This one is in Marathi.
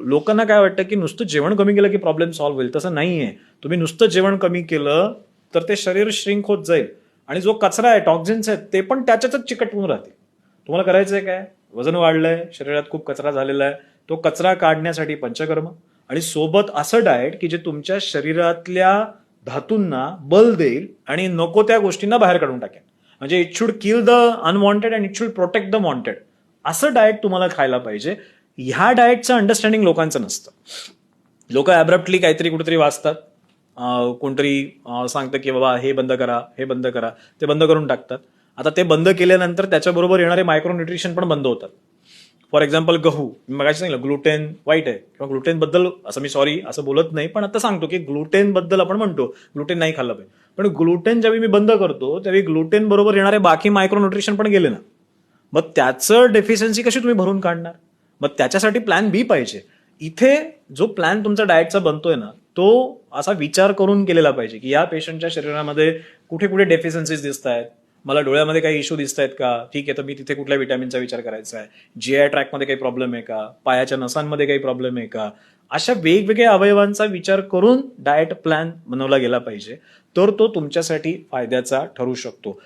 लोकांना काय वाटतं की नुसतं जेवण कमी केलं की प्रॉब्लेम सॉल्व्ह होईल. तसं नाहीये. तुम्ही नुसतं जेवण कमी केलं तर ते शरीर श्रिंक होत जाईल आणि जो कचरा आहे, टॉक्झिन्स आहेत, ते पण त्याच्यातच चिकटून राहतील. तुम्हाला करायचंय काय? वजन वाढलंय, शरीरात खूप कचरा झालेला आहे, तो कचरा काढण्यासाठी पंचकर्म आणि सोबत असं डाएट की जे तुमच्या शरीरातल्या धातूंना बल देईल आणि नको त्या गोष्टींना बाहेर काढून टाकेल. म्हणजे it should kill the unwanted and it should protect the wanted. असं डाएट तुम्हाला खायला पाहिजे. ह्या डाएटचं अंडरस्टँडिंग लोकांचं नसतं. लोक ॲब्रप्टली काहीतरी कुठेतरी वाचतात, कोणतरी सांगतं की बाबा हे बंद करा, हे बंद करा, ते बंद करून टाकतात. आता ते बंद केल्यानंतर त्याच्याबरोबर येणारे मायक्रोन्युट्रिशन पण बंद होतात. फॉर एक्झाम्पल गहू, मी मगाशी सांगितलं ग्लुटेन वाईट आहे किंवा ग्लुटेन बद्दल असं मी सॉरी असं बोलत नाही, पण आता सांगतो की ग्लुटेन बद्दल आपण म्हणतो ग्लुटेन नाही खाल्लं पाहिजे, पण ग्लुटेन ज्यावेळी मी बंद करतो त्यावेळी ग्लुटेन बरोबर येणारे बाकी मायक्रोन्युट्रिशन पण गेले ना. मग त्याचं डेफिशियन्सी कशी तुम्ही भरून काढणार? मग त्याच्यासाठी प्लॅन बी पाहिजे. इथे जो प्लॅन तुमचा डाएटचा बनतोय ना, तो असा विचार करून केलेला पाहिजे की या पेशंटच्या शरीरामध्ये कुठे कुठे डेफिशियन्सीज दिसत आहेत, मला डोळ्यामध्ये काही इश्यू दिसत आहेत का, ठीक आहे तर मी तिथे कुठल्या विटॅमिनचा विचार करायचा आहे, जीआय ट्रॅकमध्ये काही प्रॉब्लेम आहे का, पायाच्या नसांमध्ये काही प्रॉब्लेम आहे का, अशा वेगवेगळ्या अवयवांचा विचार करून डाएट प्लॅन बनवला गेला पाहिजे. तर तो तुमच्यासाठी फायद्याचा ठरू शकतो.